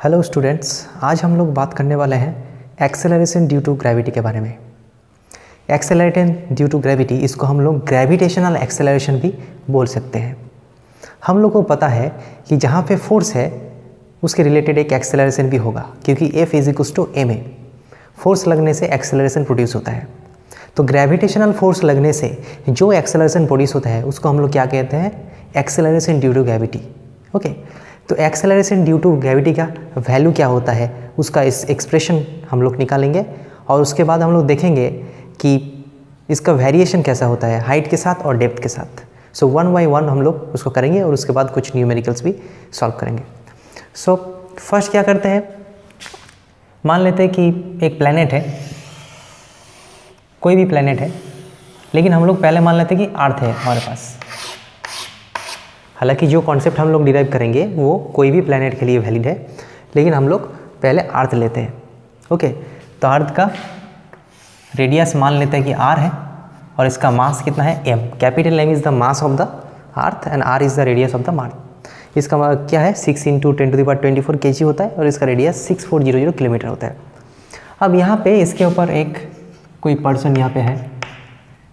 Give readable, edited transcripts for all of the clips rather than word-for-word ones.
Hello students, आज हम लोग बात करने वाले हैं एक्सेलरेशन ड्यू टू ग्रेविटी के बारे में। एक्सेलरेशन ड्यू टू ग्रेविटी, इसको हम लोग ग्रेविटेशनल एक्सेलरेशन भी बोल सकते हैं। हम लोग को पता है कि जहाँ पे फोर्स है उसके रिलेटेड एक एक्सेलरेशन भी होगा, क्योंकि F = ma। फोर्स लगने से एक्सेलरेशन प्रोड्यूस होता है। तो ग्रेविटेशनल फोर्स लगने से जो एक्सेलरेशन प्रोड्यूस होता है उसको हम लोग क्या कहते हैं? Acceleration due to gravity. Okay, तो एक्सेलरेशन ड्यू टू ग्रेविटी का वैल्यू क्या होता है, उसका इस एक्सप्रेशन हम लोग निकालेंगे और उसके बाद हम लोग देखेंगे कि इसका वेरिएशन कैसा होता है हाइट के साथ और डेप्थ के साथ। सो 1 बाय 1 हम लोग उसको करेंगे और उसके बाद कुछ न्यूमेरिकल्स भी सॉल्व करेंगे। सो फर्स्ट क्या करते हैं, मान लेते हैं कि एक प्लैनेट है, कोई भी प्लैनेट है, लेकिन हम लोग पहले मान लेते हैं कि अर्थ है हमारे पास। हालांकि जो कॉन्सेप्ट हम लोग डिराइव करेंगे वो कोई भी प्लैनेट के लिए वैलिड है, लेकिन हम लोग पहले अर्थ लेते हैं। ओके, तो अर्थ का रेडियस मान लेते हैं कि r है और इसका मास कितना है? m। Capital M is the mass of the earth and r is the radius of the अर्थ। इसका क्या है? 6 × 10⁻24 kg होता है और इसका रेडियस 6400 किलोमीटर होता है। अब यहाँ पे इसके ऊपर एक कोई पर्सन यहाँ पे है,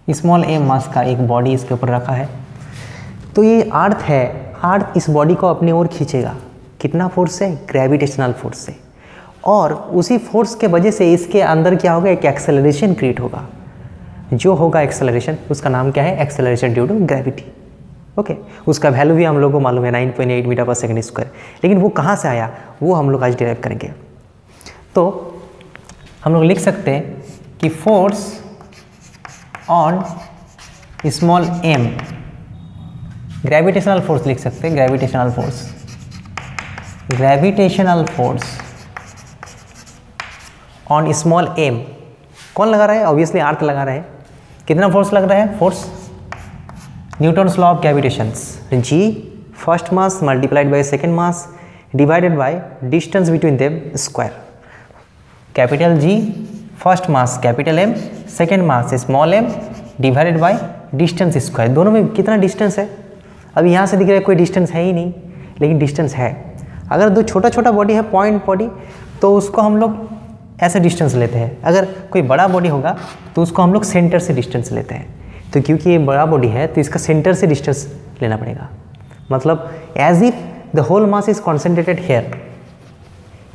स्मॉल m मास का एक बॉडी इसके ऊपर रखा है। तो ये अर्थ है, अर्थ इस बॉडी को अपनी ओर खींचेगा। कितना फोर्स से? ग्रेविटेशनल फोर्स से। और उसी फोर्स के वजह से इसके अंदर क्या होगा? एक एक्सेलरेशन क्रिएट होगा। जो होगा एक्सेलरेशन, उसका नाम क्या है? Acceleration due to gravity. Okay, उसका वैल्यू भी हम लोग को मालूम है 9.8 मीटर/सेकंड स्क्वायर। लेकिन वो कहाँ से आया वो हम लोग आज डिराइव करेंगे। तो हम लोग लिख सकते हैं कि force on small m, gravitational force लिख सकते हैं। Gravitational force on small m कौन लगा रहा है? ऑब्वियसली अर्थ लगा रहा है। कितना फोर्स लग रहा है? Force Newton's law of gravitations, g first mass multiplied by second mass divided by distance between them square. Capital G first mass capital M, second mass small m divided by distance square. दोनों में कितना distance है? अभी यहाँ से दिख रहा है कोई डिस्टेंस है ही नहीं, लेकिन डिस्टेंस है। अगर दो छोटा छोटा बॉडी है, पॉइंट बॉडी, तो उसको हम लोग ऐसे डिस्टेंस लेते हैं। अगर कोई बड़ा बॉडी होगा तो उसको हम लोग सेंटर से डिस्टेंस लेते हैं। तो क्योंकि ये बड़ा बॉडी है तो इसका सेंटर से डिस्टेंस लेना पड़ेगा। मतलब as if the whole mass is concentrated here.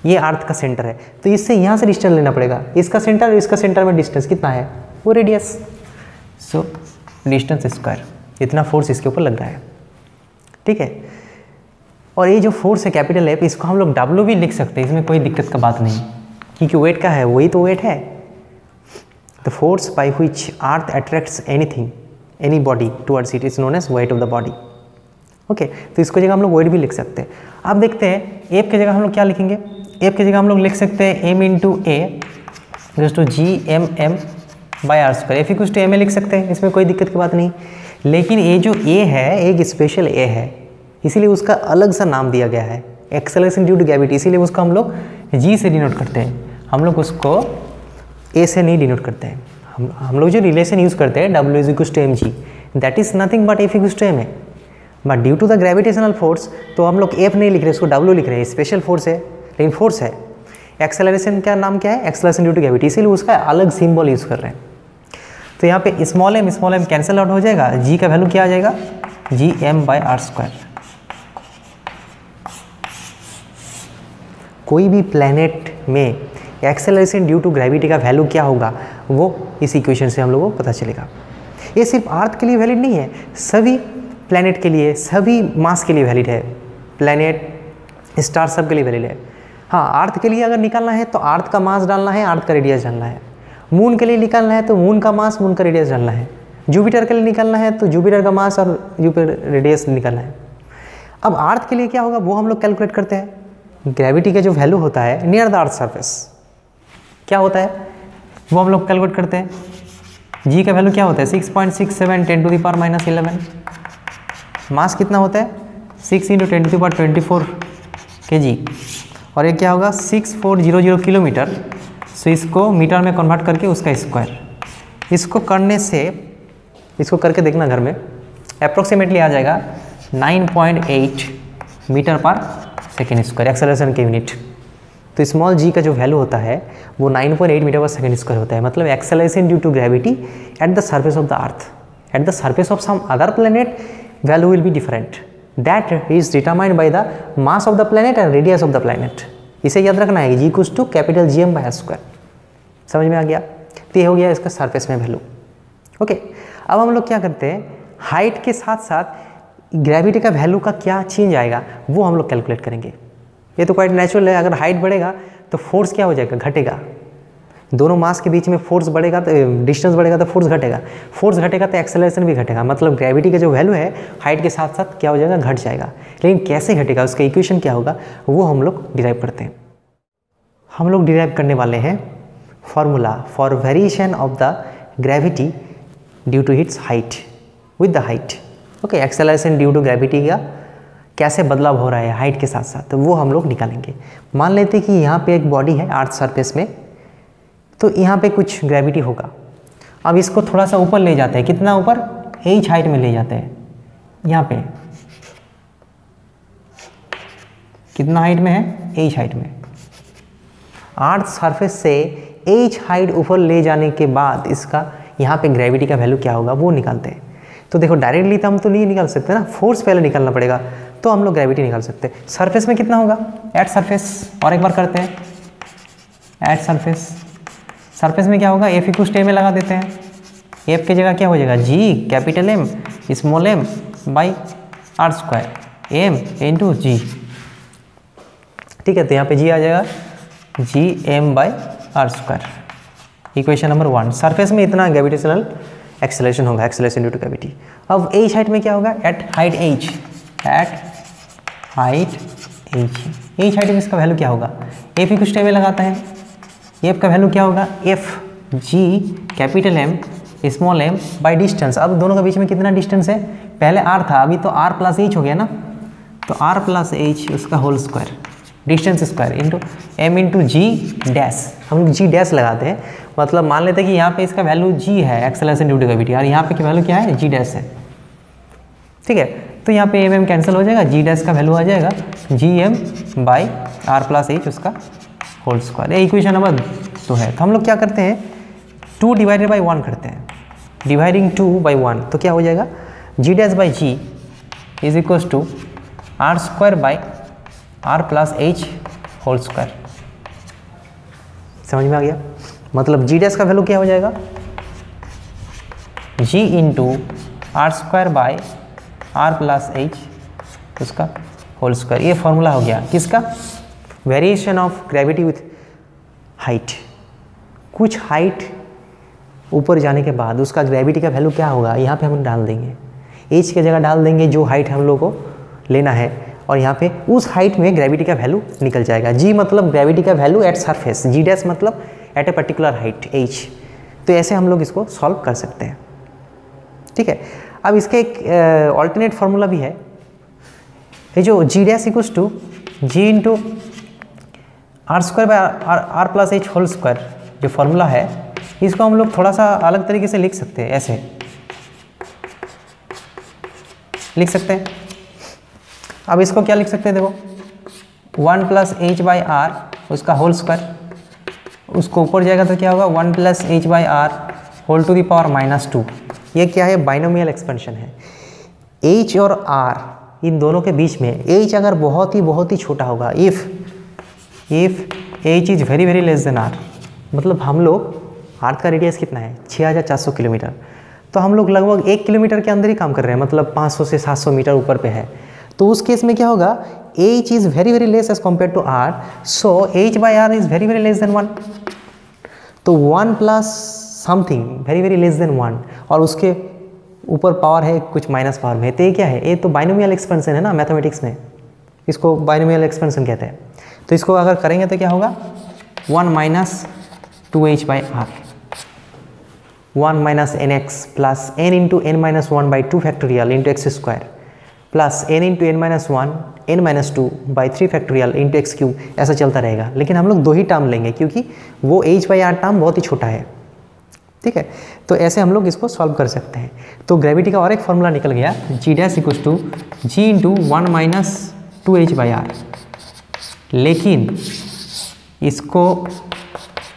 ये अर्थ का सेंटर है तो इससे यहाँ से डिस्टेंस लेना पड़ेगा। इसका सेंटर और इसका सेंटर में डिस्टेंस कितना है? वो रेडियस। सो डिस्टेंस स्क्वायर, इतना फोर्स इसके ऊपर लग रहा है। ठीक है, और ये जो फोर्स है कैपिटल F, इसको हम लोग W भी लिख सकते हैं, इसमें कोई दिक्कत का बात नहीं, क्योंकि वेट का है, वही तो वेट है। The force by which earth attracts anything, any body towards it is known as weight of the body. Okay, तो इसको जगह हम लोग वेट भी लिख सकते हैं। अब देखते हैं F की जगह हम लोग क्या लिखेंगे। F की जगह हम लोग लिख सकते हैं m × a = g/m/r²। F = ma लिख सकते हैं, इसमें कोई दिक्कत की बात नहीं। लेकिन ये जो A है एक स्पेशल A है, इसीलिए उसका अलग सा नाम दिया गया है, एक्सेलरेशन ड्यू टू ग्रेविटी। इसीलिए उसको हम लोग G से डिनोट करते हैं, हम लोग उसको A से नहीं डिनोट करते हैं। हम लोग जो रिलेशन यूज़ करते हैं W = mg, that is nothing but F = ma। But due to the gravitational force तो हम लोग F नहीं लिख रहे, उसको W लिख रहे हैं। स्पेशल फोर्स है लेकिन फोर्स है। एक्सेलरेशन का नाम क्या है? एक्सेलरेशन ड्यू टू ग्रेविटी, इसीलिए उसका अलग सिंबल यूज़ कर रहे हैं। तो यहाँ पे स्मॉल m कैंसिल आउट हो जाएगा। G का वैल्यू क्या आ जाएगा? gm/r²। कोई भी प्लैनेट में एक्सेलरेशन ड्यू टू ग्रेविटी का वैल्यू क्या होगा वो इस इक्वेशन से हम लोगों को पता चलेगा। ये सिर्फ अर्थ के लिए वैलिड नहीं है, सभी प्लैनेट के लिए, सभी मास के लिए वैलिड है। प्लैनेट, स्टार सब के लिए वैलिड है। हाँ, अर्थ के लिए अगर निकालना है तो अर्थ का मास डालना है, अर्थ का रेडियस डालना है। मून के लिए निकालना है तो मून का मास, मून का रेडियस डालना है। जुपिटर के लिए निकालना है तो जुपिटर का मास और जुपिटर रेडियस निकालना है। अब अर्थ के लिए क्या होगा वो हम लोग कैलकुलेट करते हैं। ग्रेविटी का जो वैल्यू होता है नियर द अर्थ सरफेस, क्या होता है वो हम लोग कैलकुलेट करते हैं। जी का वैल्यू क्या होता है? 6.67 10⁻⁻11। मास कितना होता है? 6 × 10⁻24 kg। और ये क्या होगा? 6400 किलोमीटर। सो इसको मीटर में कन्वर्ट करके उसका स्क्वायर, इसको करके देखना घर में, अप्रोक्सीमेटली आ जाएगा 9.8 मीटर/सेकेंड स्क्वायर एक्सेलरेशन के यूनिट। तो स्मॉल जी का जो वैल्यू होता है वो 9.8 मीटर पर सेकेंड स्क्वायर होता है। मतलब acceleration due to gravity at the surface of the earth, at the surface of some other planet value will be different, that is determined by the mass of the planet and radius of the planet. इसे याद रखना है, g equals to capital GM by square. समझ में आ गया? तो ये हो गया इसका सरफेस में वैल्यू। ओके, अब हम लोग क्या करते हैं, हाइट के साथ साथ ग्रेविटी का वैल्यू का क्या चेंज आएगा वो हम लोग कैलकुलेट करेंगे। ये तो क्वाइट नेचुरल है, अगर हाइट बढ़ेगा तो फोर्स क्या हो जाएगा, घटेगा। दोनों मास के बीच में फोर्स बढ़ेगा तो डिस्टेंस बढ़ेगा तो फोर्स घटेगा, फोर्स घटेगा तो एक्सेलरेशन भी घटेगा। मतलब ग्रेविटी का जो वैल्यू है हाइट के साथ साथ क्या हो जाएगा, घट जाएगा। लेकिन कैसे घटेगा, उसका इक्वेशन क्या होगा वो हम लोग डिराइव करते हैं। हम लोग डिराइव करने वाले हैं formula for variation of the gravity due to its height with the height. Okay, acceleration due to gravity का कैसे बदलाव हो रहा है हाइट के साथ साथ, तो वो हम लोग निकालेंगे। मान लेते हैं कि यहाँ पे एक बॉडी है अर्थ सरफेस में, तो यहाँ पे कुछ ग्रेविटी होगा। अब इसको थोड़ा सा ऊपर ले जाते हैं, कितना ऊपर, h हाइट में ले जाते हैं। यहाँ पे कितना हाइट में है, h हाइट में। अर्थ सरफेस से h हाइट ऊपर ले जाने के बाद इसका यहाँ पे ग्रेविटी का वैल्यू क्या होगा वो निकालते हैं। तो देखो डायरेक्टली तो हम तो नहीं निकाल सकते ना, फोर्स पहले निकालना पड़ेगा, तो हम लोग ग्रेविटी निकाल सकते हैं। सरफेस में कितना होगा, एट सरफेस, और एक बार करते हैं एट सरफेस। सरफेस में क्या होगा, एफ इक्वल्स टू में लगा देते हैं। एफ की जगह क्या हो जाएगा, g capital M small m by r square, m into g. ठीक है, तो यहाँ पे जी आ जाएगा GM by r square. Equation number 1, surface में इतना ग्रेविटेशनल एक्सेलरेशन होगा, एक्सेलरेशन ड्यू टू ग्रेविटी। अब h हाइट में क्या होगा, at height h, at height h height में इसका वैल्यू क्या होगा, एफ इक्वल्स टू में लगाता है। एफ का वैल्यू क्या होगा, F G capital M small m by distance. अब दोनों के बीच में कितना डिस्टेंस है, पहले r था, अभी तो r प्लस h हो गया ना, तो r प्लस h उसका whole square, distance square into m into g dash. हम लोग जी डैश लगाते हैं, मतलब मान लेते हैं कि यहाँ पे इसका वैल्यू g है एक्सेलरेशन ड्यू टू ग्रेविटी, और यहाँ पे की वैल्यू क्या है, जी डैश है। ठीक है, तो यहाँ पे m कैंसिल हो जाएगा, जी डैश का वैल्यू आ जाएगा GM by r plus h उसका होल स्क्वायर। ये इक्वेशन नंबर 2 है। तो हम लोग क्या करते हैं, 2 डिवाइडेड बाई 1 करते हैं, डिवाइडिंग 2 बाई 1, तो क्या हो जाएगा, g dash by g is equals to r square by r plus h whole square. समझ में आ गया? मतलब जी डैश का वैल्यू क्या हो जाएगा, g into r square by r plus h उसका होल स्क्वायर। ये फॉर्मूला हो गया किसका, variation of gravity with height. कुछ हाइट ऊपर जाने के बाद उसका ग्रेविटी का वैल्यू क्या होगा, यहाँ पे हम डाल देंगे, h की जगह डाल देंगे जो हाइट हम लोग को लेना है, और यहाँ पे उस हाइट में ग्रेविटी का वैल्यू निकल जाएगा। g मतलब ग्रेविटी का value at surface, g dash मतलब at a particular height h। तो ऐसे हम लोग इसको सॉल्व कर सकते हैं। ठीक है, अब इसका एक ऑल्टरनेट फार्मूला भी है, ये जो g dash equals to g into r square by r plus h whole square जो फार्मूला है, इसको हम लोग थोड़ा सा अलग तरीके से लिख सकते हैं, ऐसे लिख सकते हैं। अब इसको क्या लिख सकते हैं, देखो 1 प्लस h बाई आर उसका होल स्क्वायर, उसको ऊपर जाएगा तो क्या होगा, 1 plus h by r whole to the power -2। ये क्या है, बाइनोमियल एक्सपेंशन है। h और r इन दोनों के बीच में h अगर बहुत ही छोटा होगा, if h is very less then r, मतलब हम लोग अर्थ का रेडियस कितना है 6400 किलोमीटर, तो हम लोग लगभग 1 किलोमीटर के अंदर ही काम कर रहे हैं, मतलब 500 से 700 मीटर ऊपर पे है। तो उस केस में क्या होगा, h is very less as compare to r, so h by r is very less than 1। तो 1 plus something very less than 1, और उसके ऊपर पावर है कुछ माइनस पावर में, तो ये क्या है, ये तो बाइनोमियल एक्सपेंशन है ना मैथमेटिक्स में, इसको बाइनोमियल एक्सपेंशन कहते हैं। तो इसको अगर करेंगे तो क्या होगा, 1 minus 2h by r, 1 minus nx plus n into n minus 1 by 2 factorial into x square plus n into n minus 1 n minus 2 by 3 factorial into x cube, ऐसा चलता रहेगा। लेकिन हम लोग 2 ही टर्म लेंगे क्योंकि वो h बाई आर टर्म बहुत ही छोटा है। ठीक है, तो ऐसे हम लोग इसको सॉल्व कर सकते हैं। तो ग्रेविटी का और एक फॉर्मूला निकल गया, g dash equals to g into 1 minus 2h by r. लेकिन इसको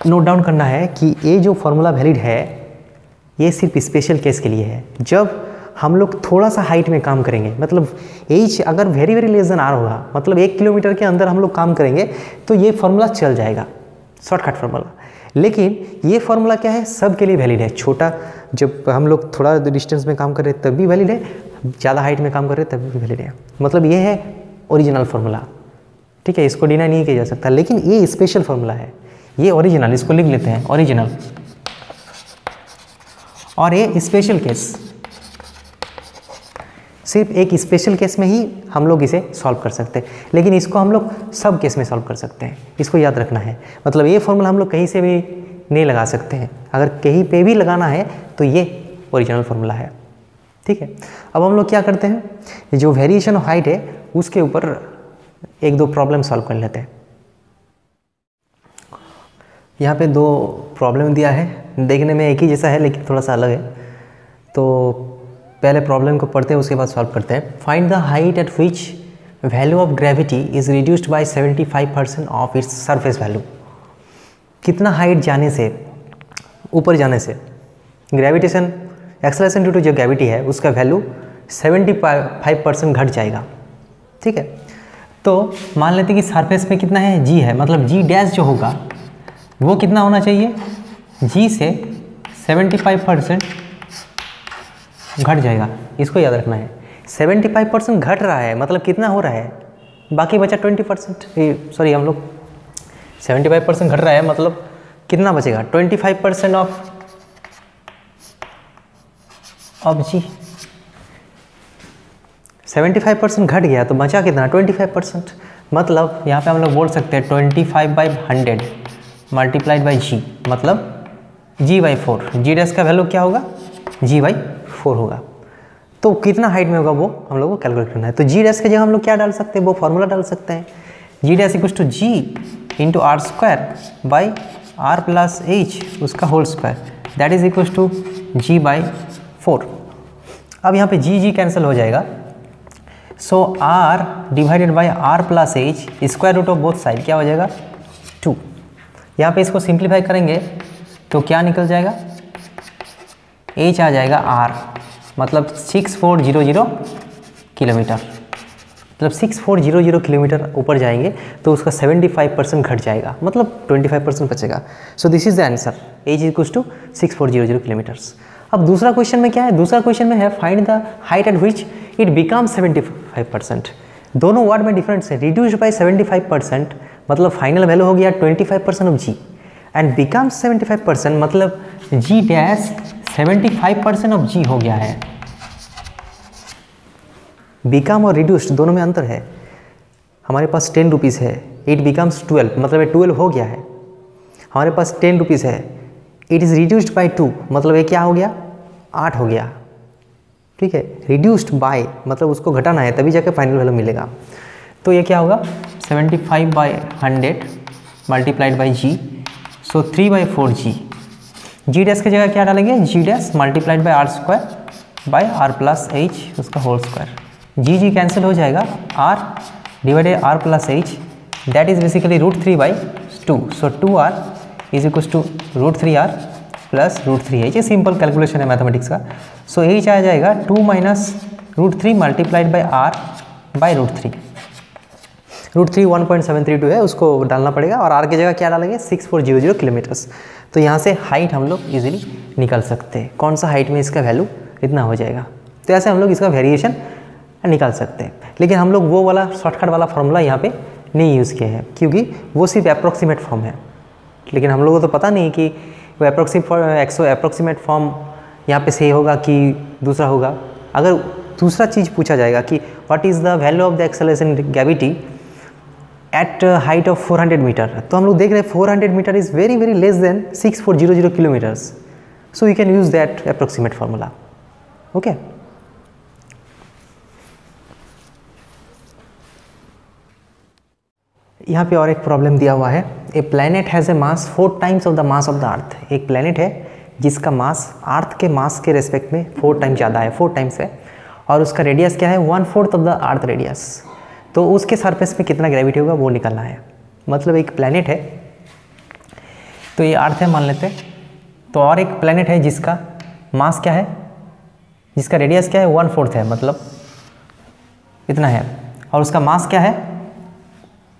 नोट डाउन करना है कि ये जो फॉर्मूला वैलिड है ये सिर्फ स्पेशल केस के लिए है। जब हम लोग थोड़ा सा हाइट में काम करेंगे, मतलब एच अगर very very less than r होगा, मतलब 1 किलोमीटर के अंदर हम लोग काम करेंगे तो ये फार्मूला चल जाएगा, शॉर्टकट फार्मूला। लेकिन ये फार्मूला क्या है, सब के लिए वैलिड है। छोटा जब हम लोग थोड़ा डिस्टेंस में काम कर रहे हैं तब भी वैलिड है, ज़्यादा हाइट में काम कर रहे हैं तब भी वैलिड है। मतलब ये है ओरिजिनल फार्मूला, ठीक है, इसको डिनाई नहीं किया जा सकता। लेकिन ये स्पेशल फार्मूला है, ये ओरिजिनल, इसको लिख लेते हैं ओरिजिनल। और ये स्पेशल केस, सिर्फ एक स्पेशल केस में ही हम लोग इसे सॉल्व कर सकते हैं, लेकिन इसको हम लोग सब केस में सॉल्व कर सकते हैं, इसको याद रखना है। मतलब ये फॉर्मूला हम लोग कहीं से भी नहीं लगा सकते हैं, अगर कहीं पे भी लगाना है तो ये ओरिजिनल फार्मूला है, ठीक है। अब हम लोग क्या करते हैं, जो वेरिएशन ऑफ हाइट है उसके ऊपर एक दो प्रॉब्लम सॉल्व कर लेते हैं। यहाँ पे 2 प्रॉब्लम दिया है, देखने में एक ही जैसा है लेकिन थोड़ा सा अलग है। तो पहले प्रॉब्लम को पढ़ते हैं, उसके बाद सॉल्व करते हैं। Find the height eight which value of gravity is reduced by 75% of its surface value. कितना हाइट जाने से, ऊपर जाने से ग्रेविटेशन एक्सेलरेशन ड्यू टू जो ग्रेविटी है उसका वैल्यू 75% घट जाएगा, ठीक है। तो मान लेते हैं कि सरफेस में कितना है, जी है, मतलब जी डैश जो होगा वो कितना होना चाहिए, जी से 75% घट जाएगा, इसको याद रखना है। 75% घट रहा है मतलब कितना हो रहा है, बाकी बचा 20%, सॉरी हम लोग 75% घट रहा है मतलब कितना बचेगा, 25% ऑफ जी। 75% घट गया तो बचा कितना, 25%। मतलब यहाँ पे हम लोग बोल सकते हैं 25/100 मल्टीप्लाइड बाई जी, मतलब g/4। जी डैश का वैल्यू क्या होगा, g/4 होगा। तो कितना हाइट में होगा वो हम लोग को कैलकुलेट करना है। तो जी डैश की जगह हम लोग क्या डाल सकते हैं, वो फॉर्मूला डाल सकते हैं, g dash equals to g into r square by r plus h उसका whole square, that is equals to g/4। अब यहाँ पे जी कैंसिल हो जाएगा, so r divided by r plus h square root of both side क्या हो जाएगा, 2। यहाँ पे इसको सिंप्लीफाई करेंगे तो क्या निकल जाएगा, एच आ जाएगा आर, मतलब 6400 किलोमीटर, मतलब 6400 किलोमीटर ऊपर जाएंगे तो उसका 75% घट जाएगा, मतलब 25% बचेगा। So this is the answer, h equals to 6400 kilometres. अब दूसरा क्वेश्चन में क्या है, दूसरा क्वेश्चन में है find the height eight which it become 75%। दोनों वर्ड में डिफरेंस है, रिड्यूस्ड बाई 75% मतलब फाइनल वैल्यू हो गया 25% ऑफ जी, एंड बिकम 75% मतलब जी डैश 75% ऑफ जी हो गया है। बिकम और रिड्यूस्ड दोनों में अंतर है, हमारे पास 10 रुपीज़ है, इट बिकम्स 12 मतलब ये 12 हो गया है। हमारे पास 10 रुपीज़ है, इट इज़ रिड्यूस्ड बाई 2 मतलब ये क्या हो गया, 8 हो गया, ठीक है। रिड्यूस्ड बाय मतलब उसको घटाना है तभी जाके फाइनल वैल्यू मिलेगा। तो ये क्या होगा, 75/100 multiplied by g, so 3/4 g. G dash की जगह क्या डालेंगे, g dash multiplied by r square by r plus h उसका होल स्क्वायर, जी कैंसिल हो जाएगा, r divided r plus h that is basically √3/2, so 2r is equals to √3r plus √3h। ये simple calculation है mathematics का। सो h आ जाएगा 2 minus √3 multiplied by r by √3। √3 1.732 है, उसको डालना पड़ेगा, और r की जगह क्या डालेंगे, 6400 किलोमीटर्स। तो यहाँ से हाइट हम लोग इजीली निकाल सकते हैं, कौन सा हाइट में इसका वैल्यू इतना हो जाएगा। तो ऐसे हम लोग इसका वेरिएशन निकाल सकते हैं। लेकिन हम लोग वो वाला शॉर्टकट वाला फॉर्मूला यहाँ पे नहीं यूज़ किए हैं, क्योंकि वो सिर्फ अप्रॉक्सीमेट फॉर्म है। लेकिन हम लोगों को तो पता नहीं कि वो अप्रॉक्सीमेट फॉर्म यहाँ पे सही होगा कि दूसरा होगा। अगर दूसरा चीज़ पूछा जाएगा कि what is the value of the acceleration gravity at height of 400 metre, तो हम लोग देख रहे हैं 400 metre is very very less than 6400 kilometres, so you can use that approximate formula, okay. यहाँ पे और एक प्रॉब्लम दिया हुआ है, a planet has a mass 4 times of the mass of the earth. एक प्लैनेट है जिसका मास अर्थ के मास के रेस्पेक्ट में 4 टाइम ज़्यादा है, 4 टाइम्स है, और उसका रेडियस क्या है, 1/4 ऑफ द अर्थ रेडियस। तो उसके सरफेस में कितना ग्रेविटी होगा वो निकालना है। मतलब एक प्लैनेट है तो ये अर्थ है मान लेते हैं। तो और एक प्लेनेट है जिसका मास क्या है, जिसका रेडियस क्या है 1/4 है, मतलब इतना है, और उसका मास क्या है,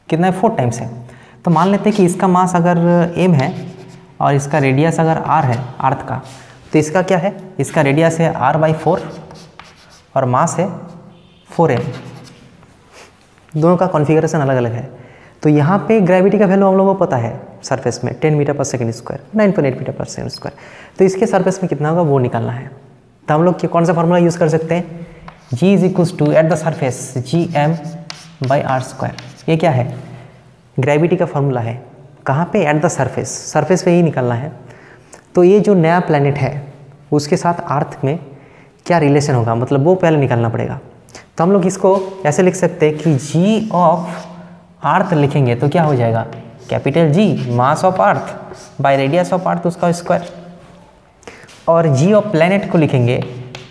कितना है 4 टाइम्स है। तो मान लेते हैं कि इसका मास अगर m है और इसका रेडियस अगर r है अर्थ का, तो इसका क्या है, इसका रेडियस है r/4 और मास है 4m। दोनों का कॉन्फ़िगरेशन अलग अलग है। तो यहाँ पे ग्रेविटी का वैल्यू हम लोगों को पता है सरफेस में 10 metre per second square, 9.8 metre per second square. तो इसके सरफेस में कितना होगा वो निकालना है। तो हम लोग कौन सा फार्मूला यूज़ कर सकते हैं, g = eight the surface gm/r²। ये क्या है, ग्रेविटी का फार्मूला है। कहाँ पे, एट द सरफेस, सरफेस पे ही निकालना है। तो ये जो नया प्लैनेट है उसके साथ अर्थ में क्या रिलेशन होगा, मतलब वो पहले निकालना पड़ेगा। तो हम लोग इसको ऐसे लिख सकते हैं कि g ऑफ अर्थ लिखेंगे तो क्या हो जाएगा, capital G mass of earth by radius of earth उसका स्क्वायर, और g ऑफ प्लैनेट को लिखेंगे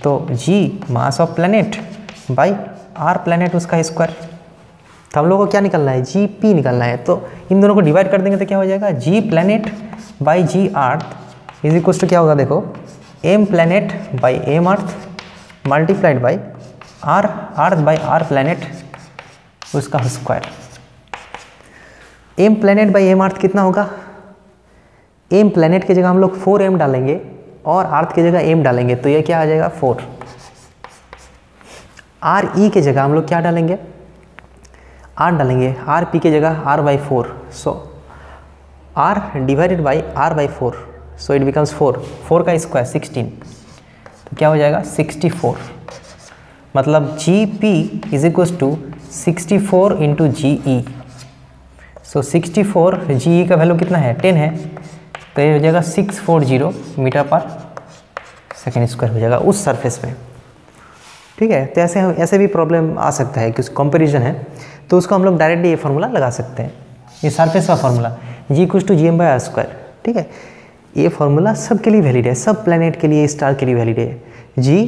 तो g mass of planet by r planet उसका स्क्वायर। तो हम लोग को क्या निकलना है, Gp निकलना है। तो इन दोनों को डिवाइड कर देंगे तो क्या हो जाएगा, g planet by g earth is equal to क्या होगा, देखो m planet by m earth multiplied by r earth by r planet उसका square. m planet by m earth कितना होगा, m प्लैनेट की जगह हम लोग 4m डालेंगे और अर्थ की जगह m डालेंगे तो ये क्या आ जाएगा 4। re की जगह हम लोग क्या डालेंगे, r डालेंगे, rp की जगह r/4, so r divided by r/4, so it becomes 4 का स्क्वायर 16, तो क्या हो जाएगा 64। मतलब Gp is equal to 64 into GE। So 64 GE का वैल्यू कितना है 10 है, तो ये हो जाएगा 640 मीटर पर सेकेंड स्क्वायर हो जाएगा उस सरफेस में। ठीक है, तो ऐसे भी प्रॉब्लम आ सकता है कि कंपैरिजन है, तो उसको हम लोग डायरेक्टली ये फार्मूला लगा सकते हैं, ये सरफेस का फार्मूला G = gm/r²। ठीक है, ये फार्मूला सबके लिए वैलिड है, सब प्लैनेट के लिए, स्टार के लिए वैलिड है। G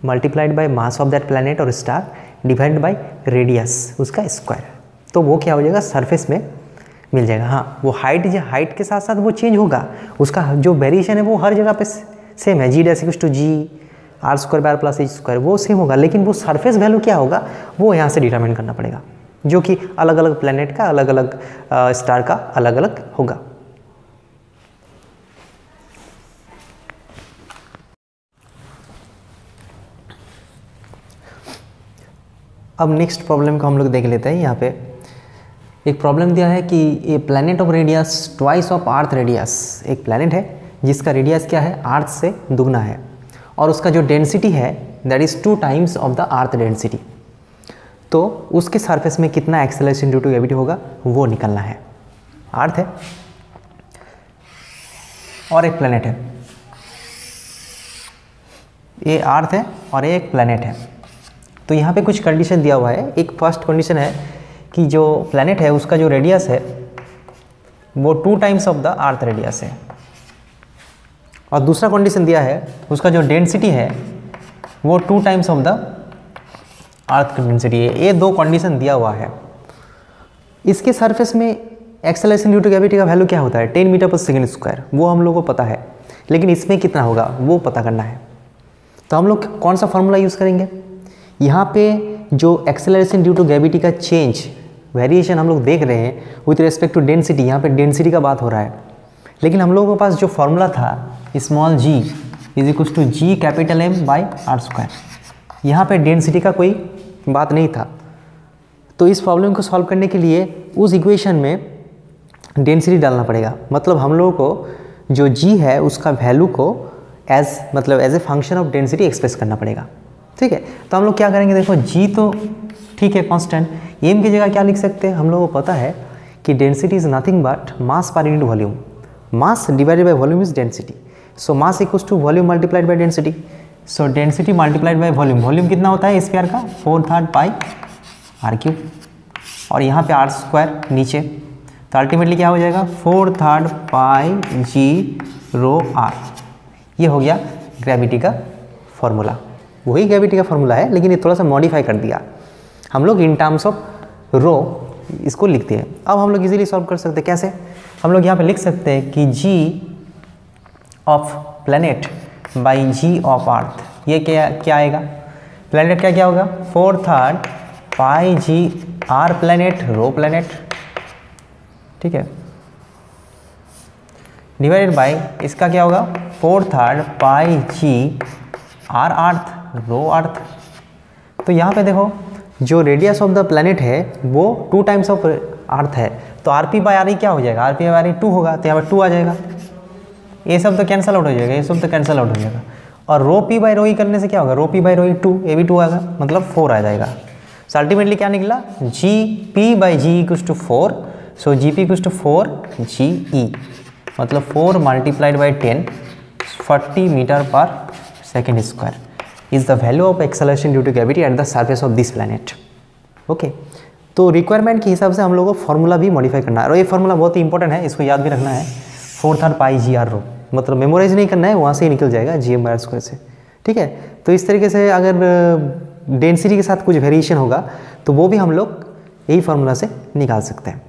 multiplied by mass of that planet और स्टार डिवाइडेड बाय रेडियस उसका स्क्वायर, तो वो क्या हो जाएगा सरफेस में मिल जाएगा। हाँ, वो हाइट के साथ साथ वो चेंज होगा, उसका जो वेरिएशन है वो हर जगह पे सेम है, g = g r² + h², वो सेम होगा, लेकिन वो सरफेस वैल्यू क्या होगा वो यहाँ से डिटरमाइन करना पड़ेगा, जो कि अलग अलग प्लैनेट का, अलग अलग स्टार का अलग अलग होगा। अब नेक्स्ट प्रॉब्लम को हम लोग देख लेते हैं। यहाँ पे एक प्रॉब्लम दिया है कि a planet of radius twice of earth radius, एक प्लैनेट है जिसका रेडियस क्या है अर्थ से दुगना है और उसका जो डेंसिटी है that is 2 times of the earth density. तो उसके सरफेस में कितना एक्सेलरेशन ड्यू टू ग्रेविटी होगा वो निकलना है। अर्थ है और एक प्लैनेट है, ये अर्थ है और एक प्लैनेट है। तो यहाँ पे कुछ कंडीशन दिया हुआ है। एक फर्स्ट कंडीशन है कि जो प्लैनेट है उसका जो रेडियस है वो 2 times of the earth radius है, और दूसरा कंडीशन दिया है उसका जो डेंसिटी है वो 2 times of the earth density है। ये 2 कंडीशन दिया हुआ है। इसके सरफेस में एक्सेलरेशन ड्यू टू ग्रेविटी का वैल्यू क्या होता है 10 मीटर पर सेकेंड स्क्वायर, वो हम लोग को पता है, लेकिन इसमें कितना होगा वो पता करना है। तो हम लोग कौन सा फॉर्मूला यूज़ करेंगे, यहाँ पे जो एक्सेलरेशन ड्यू टू ग्रेविटी का चेंज वेरिएशन हम लोग देख रहे हैं विथ रिस्पेक्ट टू डेंसिटी, यहाँ पे डेंसिटी का बात हो रहा है, लेकिन हम लोगों के पास जो फॉर्मूला था small g is equal to g∆M/r², यहाँ पे डेंसिटी का कोई बात नहीं था। तो इस प्रॉब्लम को सॉल्व करने के लिए उस इक्वेशन में डेंसिटी डालना पड़ेगा, मतलब हम लोगों को जो g है उसका वैल्यू को as a function of density express करना पड़ेगा। ठीक है, तो हम लोग क्या करेंगे, देखो g तो ठीक है कांस्टेंट, m की जगह क्या लिख सकते हैं, हम लोगों को पता है कि density is nothing but mass per unit volume, mass divided by volume is density. So mass equals to volume multiplied by density. So density multiplied by volume, volume कितना होता है स्क्वायर का 4/3 पाई r3, और यहाँ पे r² नीचे, तो ultimately क्या हो जाएगा 4/3 पाई g⍴r। ये हो गया ग्रेविटी का फॉर्मूला, वही ग्रेविटी का फॉर्मूला है, लेकिन ये थोड़ा सा मॉडिफाई कर दिया हम लोग इन टर्म्स ऑफ रो इसको लिखते हैं। अब हम लोग इजीली सॉल्व कर सकते हैं। कैसे? हम लोग यहाँ पे लिख सकते हैं कि g of planet by g of earth, ये क्या आएगा? प्लैनेट क्या होगा? 4/3 pi g R planet rho planet, ठीक है, डिवाइडेड बाई इसका क्या होगा? 4/3 पाई जी आर अर्थ रो अर्थ। तो यहाँ पे देखो जो रेडियस ऑफ द प्लैनेट है वो 2 टाइम्स ऑफ अर्थ है, तो R P by R E क्या हो जाएगा? R P by R E 2 होगा, तो यहाँ पर 2 आ जाएगा। ये सब तो कैंसिल आउट हो जाएगा, ये सब तो कैंसिल आउट हो जाएगा। और रो पी बाई रो ई करने से क्या होगा? रो पी बाई रो ई 2, ये भी 2 आएगा, मतलब 4 आ जाएगा। सो अल्टीमेटली क्या निकला? G P by G equals to 4, so G P equals to 4 G E, मतलब 4 multiplied by 10, 40 metre per second square is the value of acceleration due to gravity at the surface of this planet. Okay, तो requirement के हिसाब से हम लोगों को formula भी modify करना है, और ये फॉर्मूला बहुत ही इंपॉर्टेंट है, इसको याद भी रखना है। 4/3 पाई जी आर रो, मतलब मेमोराइज नहीं करना है, वहाँ से ही निकल जाएगा G M by r square से, ठीक है। तो इस तरीके से अगर डेंसिटी के साथ कुछ वेरिएशन होगा तो वो भी हम लोग यही फार्मूला से निकाल सकते हैं।